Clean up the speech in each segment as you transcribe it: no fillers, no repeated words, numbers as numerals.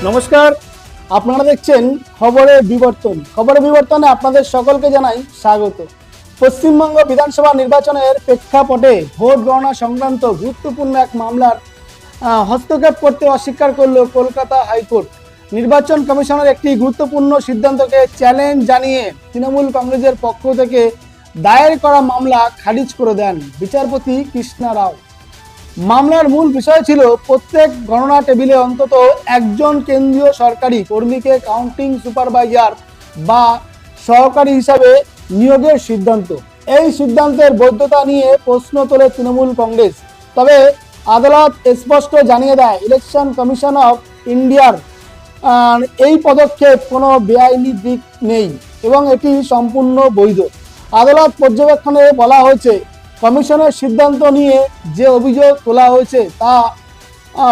নমস্কার, আপনারা দেখছেন খবরের বিবর্তন। খবরের বিবর্তনে আপনাদের সকলকে জানাই স্বাগত। পশ্চিমবঙ্গ বিধানসভা নির্বাচনের প্রেক্ষাপটে ভোট গণনা সংক্রান্ত গুরুত্বপূর্ণ এক মামলার হস্তক্ষেপ করতে অস্বীকার করল কলকাতা হাইকোর্ট। নির্বাচন কমিশনের একটি গুরুত্বপূর্ণ সিদ্ধান্তকে চ্যালেঞ্জ জানিয়ে তৃণমূল কংগ্রেসের পক্ষ থেকে দায়ের করা মামলা খারিজ করে দেন বিচারপতি কৃষ্ণা রাও। মামলার মূল বিষয় ছিল প্রত্যেক গণনা টেবিলে অন্তত একজন কেন্দ্রীয় সরকারি কর্মীকে কাউন্টিং সুপারভাইজার বা সহকারী হিসাবে নিয়োগের সিদ্ধান্ত। এই সিদ্ধান্তের বৈধতা নিয়ে প্রশ্ন তোলে তৃণমূল কংগ্রেস। তবে আদালত স্পষ্ট জানিয়ে দেয়, ইলেকশন কমিশন অফ ইন্ডিয়ার এই পদক্ষেপ কোনো বেআইনি দিক নেই এবং এটি সম্পূর্ণ বৈধ। আদালত পর্যবেক্ষণে বলা হয়েছে, কমিশনের সিদ্ধান্ত নিয়ে যে অভিযোগ তোলা হয়েছে তা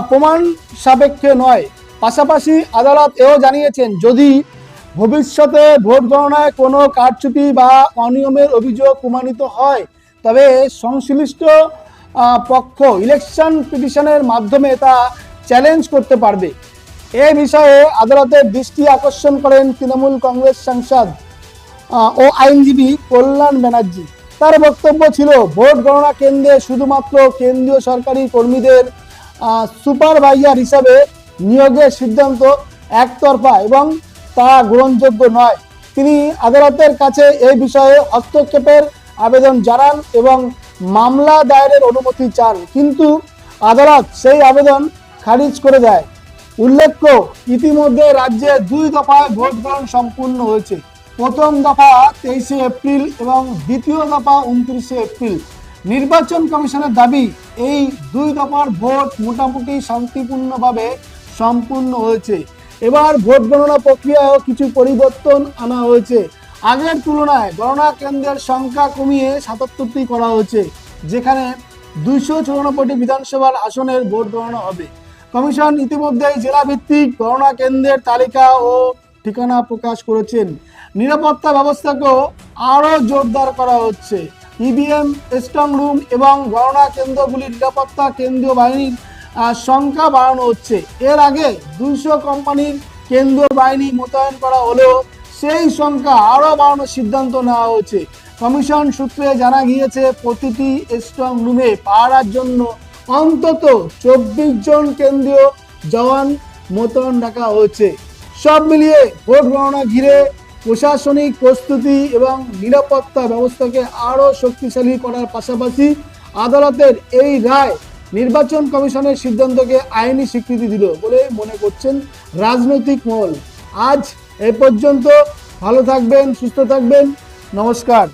প্রমাণ সাপেক্ষে নয়। পাশাপাশি আদালত এও জানিয়েছেন, যদি ভবিষ্যতে ভোট গণনায় কোনো কারচুপি বা অনিয়মের অভিযোগ প্রমাণিত হয় তবে সংশ্লিষ্ট পক্ষ ইলেকশন পিটিশনের মাধ্যমে তা চ্যালেঞ্জ করতে পারবে। এ বিষয়ে আদালতের দৃষ্টি আকর্ষণ করেন তৃণমূল কংগ্রেস সাংসদ ও আইনজীবী কল্যাণ ব্যানার্জি। তার বক্তব্য ছিল, ভোট গণনা কেন্দ্রে শুধুমাত্র কেন্দ্রীয় সরকারি কর্মীদের সুপারভাইজার হিসাবে নিয়োগের সিদ্ধান্ত একতরফা এবং তা গ্রহণযোগ্য নয়। তিনি আদালতের কাছে এই বিষয়ে হস্তক্ষেপের আবেদন জানান এবং মামলা দায়েরের অনুমতি চান, কিন্তু আদালত সেই আবেদন খারিজ করে দেয়। উল্লেখ্য, ইতিমধ্যে রাজ্যে 2 দফায় ভোট গ্রহণ সম্পূর্ণ হয়েছে। প্রথম দফা 23শে এপ্রিল এবং দ্বিতীয় দফা 29শে এপ্রিল। নির্বাচন কমিশনের দাবি, এই 2 দফার ভোট মোটামুটি শান্তিপূর্ণভাবে সম্পূর্ণ হয়েছে। এবার ভোট গণনা প্রক্রিয়ায়ও কিছু পরিবর্তন আনা হয়েছে। আগের তুলনায় গণনা কেন্দ্রের সংখ্যা কমিয়ে 77টি করা হয়েছে, যেখানে 294টি বিধানসভার আসনের ভোট গণনা হবে। কমিশন ইতিমধ্যেই জেলাভিত্তিক গণনা কেন্দ্রের তালিকা ও ঠিকানা প্রকাশ করেছেন। নিরাপত্তা ব্যবস্থাকেও আরও জোরদার করা হচ্ছে। ইভিএম স্ট্রং রুম এবং গণনা কেন্দ্রগুলির নিরাপত্তা কেন্দ্রীয় বাহিনীর সংখ্যা বাড়ানো হচ্ছে। এর আগে 200 কোম্পানির কেন্দ্রীয় বাহিনী মোতায়েন করা হলেও সেই সংখ্যা আরও বাড়ানোর সিদ্ধান্ত নেওয়া হয়েছে। কমিশন সূত্রে জানা গিয়েছে, প্রতিটি স্ট্রং রুমে পাহারার জন্য অন্তত 24 জন কেন্দ্রীয় জওয়ান মোতায়েন রাখা হয়েছে। সব মিলিয়ে ভোট গণনা ঘিরে প্রশাসনিক প্রস্তুতি এবং নিরাপত্তা ব্যবস্থাকে আরও শক্তিশালী করার পাশাপাশি আদালতের এই রায় নির্বাচন কমিশনের সিদ্ধান্তকে আইনি স্বীকৃতি দিল বলে মনে করছেন রাজনৈতিক মহল। আজ এ পর্যন্ত। ভালো থাকবেন, সুস্থ থাকবেন। নমস্কার।